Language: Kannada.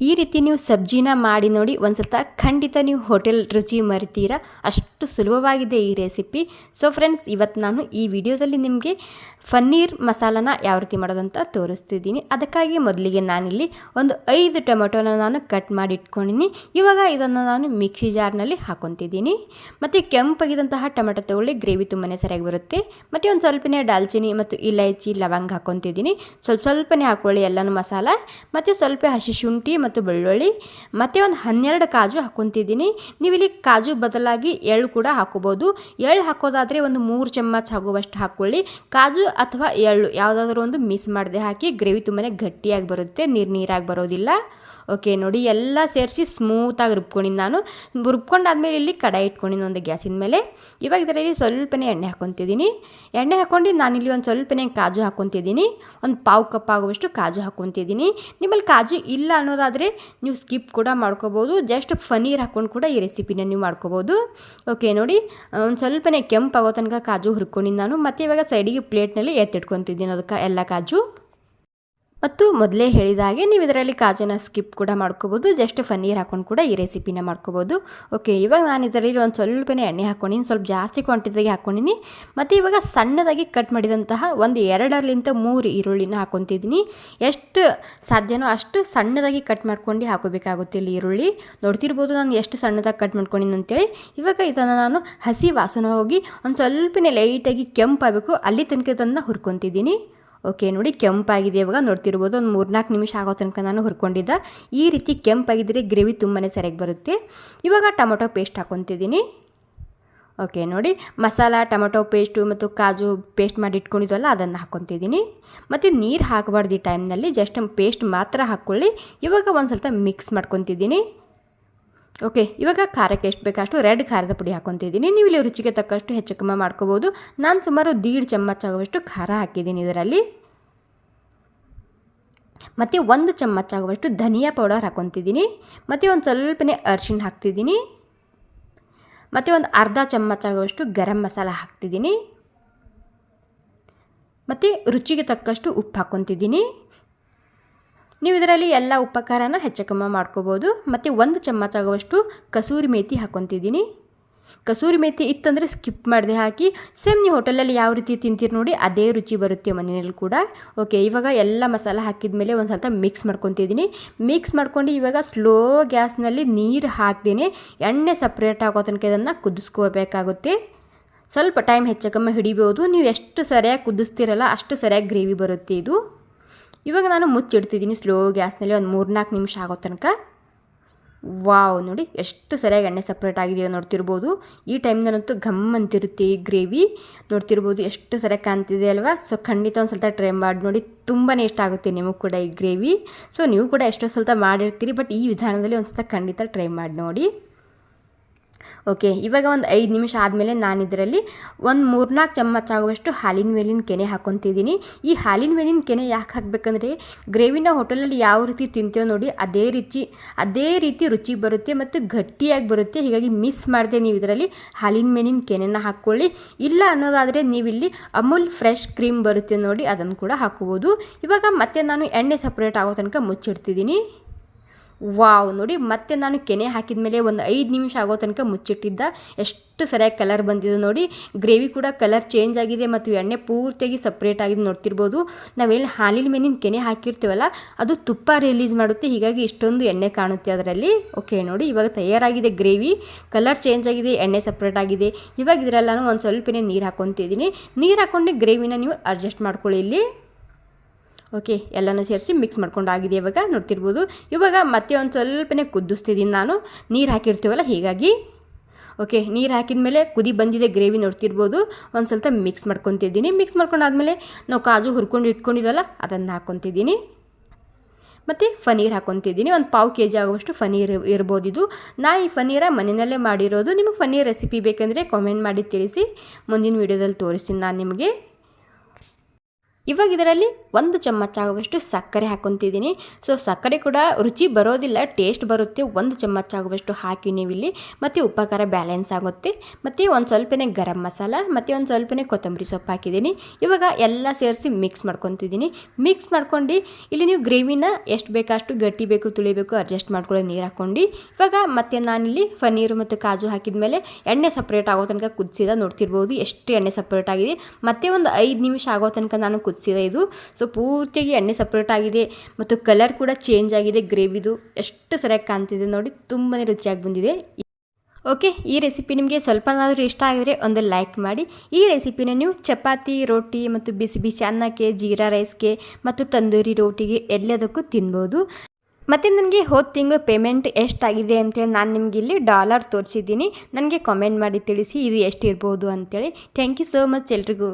ಈ ರೀತಿ ನೀವು ಸಬ್ಜಿನ ಮಾಡಿ ನೋಡಿ ಒಂದ್ಸಲ ಖಂಡಿತ ನೀವು ಹೋಟೆಲ್ ರುಚಿ ಮರಿತೀರಾ. ಅಷ್ಟು ಸುಲಭವಾಗಿದೆ ಈ ರೆಸಿಪಿ. ಸೊ ಫ್ರೆಂಡ್ಸ್, ಇವತ್ತು ನಾನು ಈ ವಿಡಿಯೋದಲ್ಲಿ ನಿಮಗೆ ಪನ್ನೀರ್ ಮಸಾಲನ ಯಾವ ರೀತಿ ಮಾಡೋದಂತ ತೋರಿಸ್ತಿದ್ದೀನಿ. ಅದಕ್ಕಾಗಿ ಮೊದಲಿಗೆ ನಾನಿಲ್ಲಿ ಒಂದು 5 ಟೊಮೆಟೊನ ನಾನು ಕಟ್ ಮಾಡಿ ಇಟ್ಕೊಂಡಿನಿ. ಇವಾಗ ಇದನ್ನು ನಾನು ಮಿಕ್ಸಿ ಜಾರ್ನಲ್ಲಿ ಹಾಕೊತಿದ್ದೀನಿ. ಮತ್ತು ಕೆಂಪಾಗಿದ್ದಂತಹ ಟೊಮೆಟೊ ತಗೊಳ್ಳಿ, ಗ್ರೇವಿ ತುಂಬಾ ಸರಿಯಾಗಿ ಬರುತ್ತೆ. ಮತ್ತು ಒಂದು ಸ್ವಲ್ಪನೇ ದಾಲ್ಚಿನ್ನಿ ಮತ್ತು ಇಲೈಚಿ ಲವಂಗ ಹಾಕೊತಿದ್ದೀನಿ. ಸ್ವಲ್ಪನೇ ಹಾಕ್ಕೊಳ್ಳಿ ಎಲ್ಲನೂ ಮಸಾಲ. ಮತ್ತು ಸ್ವಲ್ಪ ಹಸಿ ಶುಂಠಿ ಮತ್ತು ಬೆಳ್ಳುಳ್ಳಿ, ಮತ್ತು ಒಂದು 12 ಕಾಜು ಹಾಕ್ಕೊತಿದ್ದೀನಿ. ನೀವು ಇಲ್ಲಿ ಕಾಜು ಬದಲಾಗಿ ಎಳ್ಳು ಕೂಡ ಹಾಕೋಬೋದು. ಎಳ್ಳು ಹಾಕೋದಾದರೆ ಒಂದು 3 ಚಮಚ ಆಗುವಷ್ಟು ಹಾಕ್ಕೊಳ್ಳಿ. ಕಾಜು ಅಥವಾ ಎಳ್ಳು ಯಾವುದಾದ್ರೂ ಒಂದು ಮಿಕ್ಸ್ ಮಾಡದೆ ಹಾಕಿ. ಗ್ರೇವಿ ತುಂಬಾ ಗಟ್ಟಿಯಾಗಿ ಬರುತ್ತೆ, ನೀರಾಗಿ ಬರೋದಿಲ್ಲ. ಓಕೆ ನೋಡಿ, ಎಲ್ಲ ಸೇರಿಸಿ ಸ್ಮೂತಾಗಿ ರುಬ್ಕೊಂಡಿನಿ. ನಾನು ರುಬ್ಕೊಂಡಾದ್ಮೇಲೆ ಇಲ್ಲಿ ಕಡಾಯಿ ಇಟ್ಕೊಂಡಿನಿ ಒಂದು ಗ್ಯಾಸಿನ ಮೇಲೆ. ಇವಾಗ ಇದರಲ್ಲಿ ಸ್ವಲ್ಪನೇ ಎಣ್ಣೆ ಹಾಕ್ಕೊತಿದ್ದೀನಿ. ಎಣ್ಣೆ ಹಾಕ್ಕೊಂಡು ನಾನಿಲ್ಲಿ ಒಂದು ಸ್ವಲ್ಪನೇ ಕಾಜು ಹಾಕ್ಕೊತಿದ್ದೀನಿ. ಒಂದು ಪಾವು ಕಪ್ ಆಗುವಷ್ಟು ಕಾಜು ಹಾಕ್ಕೊತಿದ್ದೀನಿ. ನಿಮ್ಮಲ್ಲಿ ಕಾಜು ಇಲ್ಲ ಅನ್ನೋದಾದರೆ ನೀವು ಸ್ಕಿಪ್ ಕೂಡ ಮಾಡ್ಕೋಬೋದು. ಜಸ್ಟ್ ಪನ್ನೀರ್ ಹಾಕ್ಕೊಂಡು ಕೂಡ ಈ ರೆಸಿಪಿನ ನೀವು ಮಾಡ್ಕೋಬೋದು. ಓಕೆ ನೋಡಿ, ಒಂದು ಸ್ವಲ್ಪನೇ ಕೆಂಪಾಗೋ ತನಕ ಕಾಜು ಹುರ್ಕೊಂಡಿನಿ ನಾನು. ಮತ್ತು ಇವಾಗ ಸೈಡಿಗೆ ಪ್ಲೇಟ್ನಲ್ಲಿ ಎತ್ತಿಟ್ಕೊತಿದ್ದೀನಿ ಅದಕ್ಕೆ ಎಲ್ಲ ಕಾಜು. ಮತ್ತು ಮೊದಲೇ ಹೇಳಿದ ಹಾಗೆ ನೀವು ಇದರಲ್ಲಿ ಕಾಜುನ ಸ್ಕಿಪ್ ಕೂಡ ಮಾಡ್ಕೋಬೋದು. ಜಸ್ಟ್ ಪನ್ನೀರ್ ಹಾಕ್ಕೊಂಡು ಕೂಡ ಈ ರೆಸಿಪಿನ ಮಾಡ್ಕೋಬೋದು. ಓಕೆ, ಇವಾಗ ನಾನು ಇದರಲ್ಲಿ ಒಂದು ಸ್ವಲ್ಪನೇ ಎಣ್ಣೆ ಹಾಕ್ಕೊಂಡಿನಿ. ಸ್ವಲ್ಪ ಜಾಸ್ತಿ ಕ್ವಾಂಟಿಟಿಯಾಗಿ ಹಾಕ್ಕೊಂಡಿನಿ. ಮತ್ತು ಇವಾಗ ಸಣ್ಣದಾಗಿ ಕಟ್ ಮಾಡಿದಂತಹ ಒಂದು 2-3 ಈರುಳ್ಳಿನ ಹಾಕ್ಕೊತಿದ್ದೀನಿ. ಎಷ್ಟು ಸಾಧ್ಯನೋ ಅಷ್ಟು ಸಣ್ಣದಾಗಿ ಕಟ್ ಮಾಡ್ಕೊಂಡು ಹಾಕೋಬೇಕಾಗುತ್ತೆ ಇಲ್ಲಿ ಈರುಳ್ಳಿ. ನೋಡ್ತಿರ್ಬೋದು ನಾನು ಎಷ್ಟು ಸಣ್ಣದಾಗಿ ಕಟ್ ಮಾಡ್ಕೊಂಡಿನಿ ಅಂತೇಳಿ. ಇವಾಗ ಇದನ್ನು ನಾನು ಹಸಿ ವಾಸನೆ ಹೋಗಿ ಒಂದು ಸ್ವಲ್ಪನೇ ಲೈಟಾಗಿ ಕೆಂಪಾಗಬೇಕು ಅಲ್ಲಿ ತನಕ ಇದನ್ನು ಹುರ್ಕೊತಿದ್ದೀನಿ. ಓಕೆ ನೋಡಿ, ಕೆಂಪಾಗಿದೆ. ಇವಾಗ ನೋಡ್ತಿರ್ಬೋದು ಒಂದು 3-4 ನಿಮಿಷ ಆಗೋ ತನಕ ನಾನು ಹುರ್ಕೊಂಡಿದ್ದೆ. ಈ ರೀತಿ ಕೆಂಪಾಗಿದ್ದರೆ ಗ್ರೇವಿ ತುಂಬಾ ಸರಿಯಾಗಿ ಬರುತ್ತೆ. ಇವಾಗ ಟೊಮೊಟೊ ಪೇಸ್ಟ್ ಹಾಕ್ಕೊತಿದ್ದೀನಿ. ಓಕೆ ನೋಡಿ, ಮಸಾಲ, ಟೊಮೊಟೊ ಪೇಸ್ಟು ಮತ್ತು ಕಾಜು ಪೇಸ್ಟ್ ಮಾಡಿ ಇಟ್ಕೊಂಡಿದ್ವಲ್ಲ ಅದನ್ನು ಹಾಕ್ಕೊತಿದ್ದೀನಿ. ಮತ್ತು ನೀರು ಹಾಕಬಾರ್ದು ಈ ಟೈಮ್ನಲ್ಲಿ, ಜಸ್ಟ್ ಪೇಸ್ಟ್ ಮಾತ್ರ ಹಾಕ್ಕೊಳ್ಳಿ. ಇವಾಗ ಒಂದು ಸ್ವಲ್ಪ ಮಿಕ್ಸ್ ಮಾಡ್ಕೊತಿದ್ದೀನಿ. ಓಕೆ, ಇವಾಗ ಖಾರಕ್ಕೆ ಎಷ್ಟು ಬೇಕಷ್ಟು ರೆಡ್ ಖಾರದ ಪುಡಿ ಹಾಕ್ಕೊತಿದ್ದೀನಿ. ನೀವು ಇಲ್ಲಿ ರುಚಿಗೆ ತಕ್ಕಷ್ಟು ಹೆಚ್ಚು ಕಮ್ಮಿ ಮಾಡ್ಕೋಬೋದು. ನಾನು ಸುಮಾರು 1.5 ಚಮಚ ಆಗುವಷ್ಟು ಖಾರ ಹಾಕಿದ್ದೀನಿ ಇದರಲ್ಲಿ. ಮತ್ತು 1 ಚಮಚ ಆಗುವಷ್ಟು ಧನಿಯಾ ಪೌಡರ್ ಹಾಕ್ಕೊತಿದ್ದೀನಿ. ಮತ್ತು ಒಂದು ಸ್ವಲ್ಪನೇ ಅರಿಶಿಣ ಹಾಕ್ತಿದ್ದೀನಿ. ಮತ್ತು ಒಂದು ಅರ್ಧ ಚಮಚ ಆಗುವಷ್ಟು ಗರಂ ಮಸಾಲ ಹಾಕ್ತಿದ್ದೀನಿ. ಮತ್ತು ರುಚಿಗೆ ತಕ್ಕಷ್ಟು ಉಪ್ಪು ಹಾಕ್ಕೊತಿದ್ದೀನಿ. ನೀವು ಇದರಲ್ಲಿ ಎಲ್ಲ ಉಪಕಾರನ ಹೆಚ್ಚು ಕಮ್ಮಿ ಮಾಡ್ಕೋಬೋದು. ಮತ್ತು 1 ಚಮಚ ಆಗುವಷ್ಟು ಕಸೂರಿ ಮೇಥಿ ಹಾಕ್ಕೊತಿದ್ದೀನಿ. ಕಸೂರಿ ಮೇಥಿ ಇತ್ತಂದರೆ ಸ್ಕಿಪ್ ಮಾಡದೆ ಹಾಕಿ. ಸೇಮ್ ನೀವು ಹೋಟೆಲಲ್ಲಿ ಯಾವ ರೀತಿ ತಿಂತೀರಿ ನೋಡಿ ಅದೇ ರುಚಿ ಬರುತ್ತೆ ಮನೆಯಲ್ಲಿ ಕೂಡ. ಓಕೆ, ಇವಾಗ ಎಲ್ಲ ಮಸಾಲ ಹಾಕಿದ ಮೇಲೆ ಒಂದು ಸ್ವಲ್ಪ ಮಿಕ್ಸ್ ಮಾಡ್ಕೊತಿದ್ದೀನಿ. ಮಿಕ್ಸ್ ಮಾಡ್ಕೊಂಡು ಇವಾಗ ಸ್ಲೋ ಗ್ಯಾಸ್ನಲ್ಲಿ ನೀರು ಹಾಕ್ದೇನೆ ಎಣ್ಣೆ ಸಪ್ರೇಟ್ ಆಗೋ ತನಕ ಇದನ್ನು ಕುದಿಸ್ಕೋಬೇಕಾಗುತ್ತೆ. ಸ್ವಲ್ಪ ಟೈಮ್ ಹೆಚ್ಚು ಕಮ್ಮಿ ಹಿಡಿಬೋದು. ನೀವು ಎಷ್ಟು ಸರಿಯಾಗಿ ಕುದಿಸ್ತೀರಲ್ಲ ಅಷ್ಟು ಸರಿಯಾಗಿ ಗ್ರೇವಿ ಬರುತ್ತೆ ಇದು. ಇವಾಗ ನಾನು ಮುಚ್ಚಿಡ್ತಿದ್ದೀನಿ ಸ್ಲೋ ಗ್ಯಾಸ್ನಲ್ಲಿ ಒಂದು 3-4 ನಿಮಿಷ ಆಗೋ ತನಕ. ವಾವ್ ನೋಡಿ, ಎಷ್ಟು ಸರಿಯಾಗಿ ಎಣ್ಣೆ ಸಪ್ರೇಟ್ ಆಗಿದೆಯೋ ನೋಡ್ತಿರ್ಬೋದು. ಈ ಟೈಮ್ನಲ್ಲಂತೂ ಘಮ್ ಅಂತಿರುತ್ತೆ ಈ ಗ್ರೇವಿ. ನೋಡ್ತಿರ್ಬೋದು ಎಷ್ಟು ಸರಿಯಾಗಿ ಕಾಣ್ತಿದೆ ಅಲ್ವಾ. ಸೊ ಖಂಡಿತ ಒಂದು ಸ್ವಲ್ಪ ಟ್ರೈ ಮಾಡಿ ನೋಡಿ, ತುಂಬಾ ಇಷ್ಟ ಆಗುತ್ತೆ ನಿಮಗೆ ಕೂಡ ಈ ಗ್ರೇವಿ. ಸೊ ನೀವು ಕೂಡ ಎಷ್ಟೋ ಸ್ವಲ್ಪ ಮಾಡಿರ್ತೀರಿ, ಬಟ್ ಈ ವಿಧಾನದಲ್ಲಿ ಒಂದು ಸ್ವಲ್ಪ ಖಂಡಿತ ಟ್ರೈ ಮಾಡಿ ನೋಡಿ. ಓಕೆ, ಇವಾಗ ಒಂದು 5 ನಿಮಿಷ ಆದಮೇಲೆ ನಾನು ಇದರಲ್ಲಿ ಒಂದು 3-4 ಚಮಚ ಆಗುವಷ್ಟು ಹಾಲಿನ ಮೇಲಿನ ಕೆನೆ ಹಾಕ್ಕೊತಿದ್ದೀನಿ. ಈ ಹಾಲಿನ ಮೇಲಿನ ಕೆನೆ ಯಾಕೆ ಹಾಕಬೇಕಂದ್ರೆ ಗ್ರೇವಿನ ಹೋಟೆಲಲ್ಲಿ ಯಾವ ರೀತಿ ತಿಂತೇವೆ ನೋಡಿ ಅದೇ ರೀತಿ ರುಚಿ ಬರುತ್ತೆ ಮತ್ತು ಗಟ್ಟಿಯಾಗಿ ಬರುತ್ತೆ. ಹೀಗಾಗಿ ಮಿಸ್ ಮಾಡದೆ ನೀವು ಇದರಲ್ಲಿ ಹಾಲಿನ ಮೇಲಿನ ಕೆನೆನ ಹಾಕ್ಕೊಳ್ಳಿ. ಇಲ್ಲ ಅನ್ನೋದಾದರೆ ನೀವಿಲ್ಲಿ ಅಮೂಲ್ ಫ್ರೆಶ್ ಕ್ರೀಮ್ ಬರುತ್ತೆ ನೋಡಿ ಅದನ್ನು ಕೂಡ ಹಾಕ್ಕೋಬೋದು. ಇವಾಗ ಮತ್ತೆ ನಾನು ಎಣ್ಣೆ ಸಪ್ರೇಟ್ ಆಗೋ ತನಕ ಮುಚ್ಚಿಡ್ತಿದ್ದೀನಿ. ವಾವ್ ನೋಡಿ, ಮತ್ತೆ ನಾನು ಕೆನೆ ಹಾಕಿದ ಮೇಲೆ ಒಂದು 5 ನಿಮಿಷ ಆಗೋ ತನಕ ಮುಚ್ಚಿಟ್ಟಿದ್ದ. ಎಷ್ಟು ಸರಿಯಾಗಿ ಕಲರ್ ಬಂದಿದೆ ನೋಡಿ. ಗ್ರೇವಿ ಕೂಡ ಕಲರ್ ಚೇಂಜ್ ಆಗಿದೆ ಮತ್ತು ಎಣ್ಣೆ ಪೂರ್ತಿಯಾಗಿ ಸಪ್ರೇಟ್ ಆಗಿದೆ ನೋಡ್ತಿರ್ಬೋದು. ನಾವೆಲ್ಲಿ ಹಾಲಿನ ಮೇಲಿನ ಕೆನೆ ಹಾಕಿರ್ತೀವಲ್ಲ ಅದು ತುಪ್ಪ ರಿಲೀಸ್ ಮಾಡುತ್ತೆ, ಹೀಗಾಗಿ ಇಷ್ಟೊಂದು ಎಣ್ಣೆ ಕಾಣುತ್ತೆ ಅದರಲ್ಲಿ. ಓಕೆ ನೋಡಿ, ಇವಾಗ ತಯಾರಾಗಿದೆ ಗ್ರೇವಿ. ಕಲರ್ ಚೇಂಜ್ ಆಗಿದೆ, ಎಣ್ಣೆ ಸಪ್ರೇಟ್ ಆಗಿದೆ. ಇವಾಗ ಇದರಲ್ಲಿ ನಾನು ಒಂದು ಸ್ವಲ್ಪನೇ ನೀರು ಹಾಕ್ಕೊತಿದ್ದೀನಿ. ನೀರು ಹಾಕ್ಕೊಂಡು ಗ್ರೇವಿನ ನೀವು ಅಡ್ಜಸ್ಟ್ ಮಾಡ್ಕೊಳ್ಳಿ ಇಲ್ಲಿ. ಓಕೆ, ಎಲ್ಲನೂ ಸೇರಿಸಿ ಮಿಕ್ಸ್ ಮಾಡ್ಕೊಂಡು ಆಗಿದೆ. ಇವಾಗ ನೋಡ್ತಿರ್ಬೋದು. ಇವಾಗ ಮತ್ತೆ ಒಂದು ಸ್ವಲ್ಪನೇ ಕುದಿಸ್ತಿದ್ದೀನಿ ನಾನು, ನೀರು ಹಾಕಿರ್ತೀವಲ್ಲ ಹೀಗಾಗಿ. ಓಕೆ, ನೀರು ಹಾಕಿದ ಮೇಲೆ ಕುದಿ ಬಂದಿದೆ ಗ್ರೇವಿ ನೋಡ್ತಿರ್ಬೋದು. ಒಂದು ಸ್ವಲ್ಪ ಮಿಕ್ಸ್ ಮಾಡ್ಕೊತಿದ್ದೀನಿ. ಮಿಕ್ಸ್ ಮಾಡ್ಕೊಂಡಾದ್ಮೇಲೆ ನಾವು ಕಾಜು ಹುರ್ಕೊಂಡು ಇಟ್ಕೊಂಡಿದ್ದಲ್ಲ ಅದನ್ನು ಹಾಕ್ಕೊತಿದ್ದೀನಿ. ಮತ್ತು ಪನ್ನೀರ್ ಹಾಕ್ಕೊತಿದ್ದೀನಿ. ಒಂದು ಪಾವು kg ಆಗುವಷ್ಟು ಪನ್ನೀರ್ ಇರ್ಬೋದು ಇದು. ನಾ ಈ ಪನ್ನೀರ ಮನೆಯಲ್ಲೇ ಮಾಡಿರೋದು. ನಿಮಗೆ ಪನ್ನೀರ್ ರೆಸಿಪಿ ಬೇಕೆಂದರೆ ಕಾಮೆಂಟ್ ಮಾಡಿ ತಿಳಿಸಿ, ಮುಂದಿನ ವೀಡಿಯೋದಲ್ಲಿ ತೋರಿಸ್ತೀನಿ ನಾನು ನಿಮಗೆ. ಇವಾಗ ಇದರಲ್ಲಿ 1 ಚಮಚ ಆಗುವಷ್ಟು ಸಕ್ಕರೆ ಹಾಕ್ಕೊತಿದ್ದೀನಿ. ಸೊ ಸಕ್ಕರೆ ಕೂಡ ರುಚಿ ಬರೋದಿಲ್ಲ, ಟೇಸ್ಟ್ ಬರುತ್ತೆ. 1 ಚಮಚ ಆಗುವಷ್ಟು ಹಾಕಿ ನೀವಿಲ್ಲಿ. ಮತ್ತು ಉಪ್ಪು ಖಾರ ಬ್ಯಾಲೆನ್ಸ್ ಆಗುತ್ತೆ. ಮತ್ತು ಒಂದು ಸ್ವಲ್ಪನೇ ಗರಂ ಮಸಾಲ ಮತ್ತು ಒಂದು ಸ್ವಲ್ಪನೇ ಕೊತ್ತಂಬರಿ ಸೊಪ್ಪು ಹಾಕಿದ್ದೀನಿ. ಇವಾಗ ಎಲ್ಲ ಸೇರಿಸಿ ಮಿಕ್ಸ್ ಮಾಡ್ಕೊತಿದ್ದೀನಿ. ಮಿಕ್ಸ್ ಮಾಡ್ಕೊಂಡು ಇಲ್ಲಿ ನೀವು ಗ್ರೇವಿನ ಎಷ್ಟು ಬೇಕಷ್ಟು ಗಟ್ಟಿ ಬೇಕು ತುಳಿಬೇಕು ಅಡ್ಜಸ್ಟ್ ಮಾಡ್ಕೊಳ್ಳೋ ನೀರು ಹಾಕ್ಕೊಂಡು ಇವಾಗ ಮತ್ತೆ ನಾನಿಲ್ಲಿ ಪನ್ನೀರು ಮತ್ತು ಕಾಜು ಹಾಕಿದ ಮೇಲೆ ಎಣ್ಣೆ ಸಪ್ರೇಟ್ ಆಗೋ ತನಕ ಕುದಿಸಿದ ನೋಡ್ತಿರ್ಬೋದು ಎಷ್ಟು ಎಣ್ಣೆ ಸಪ್ರೇಟ್ ಆಗಿದೆ. ಮತ್ತೆ ಒಂದು 5 ನಿಮಿಷ ಆಗೋ ತನಕ ನಾನು ಕುದಿಸಿದೆ ಇದು. ಸೊ ಪೂರ್ತಿಯಾಗಿ ಎಣ್ಣೆ ಸಪ್ರೇಟ್ ಆಗಿದೆ ಮತ್ತು ಕಲರ್ ಕೂಡ ಚೇಂಜ್ ಆಗಿದೆ. ಗ್ರೇವಿದು ಎಷ್ಟು ಸರಿಯಾಗಿ ಕಾಣ್ತಿದೆ ನೋಡಿ, ತುಂಬಾ ರುಚಿಯಾಗಿ ಬಂದಿದೆ. ಓಕೆ, ಈ ರೆಸಿಪಿ ನಿಮಗೆ ಸ್ವಲ್ಪನಾದರೂ ಇಷ್ಟ ಆಗಿದರೆ ಒಂದು ಲೈಕ್ ಮಾಡಿ. ಈ ರೆಸಿಪಿನ ನೀವು ಚಪಾತಿ, ರೋಟಿ ಮತ್ತು ಬಿಸಿ ಬಿಸಿ ಅನ್ನಕ್ಕೆ, ಜೀರಾ ರೈಸ್ಗೆ ಮತ್ತು ತಂದೂರಿ ರೋಟಿಗೆ ಎಲ್ಲದಕ್ಕೂ ತಿನ್ಬೋದು. ಮತ್ತು ನನಗೆ ಹೋದ ತಿಂಗಳು ಪೇಮೆಂಟ್ ಎಷ್ಟಾಗಿದೆ ಅಂತೇಳಿ ನಾನು ನಿಮಗೆ ಇಲ್ಲಿ ಡಾಲರ್ ತೋರಿಸಿದ್ದೀನಿ. ನನಗೆ ಕಾಮೆಂಟ್ ಮಾಡಿ ತಿಳಿಸಿ ಇದು ಎಷ್ಟಿರ್ಬೋದು ಅಂತೇಳಿ. ಥ್ಯಾಂಕ್ ಯು ಸೋ ಮಚ್ ಎಲ್ರಿಗೂ.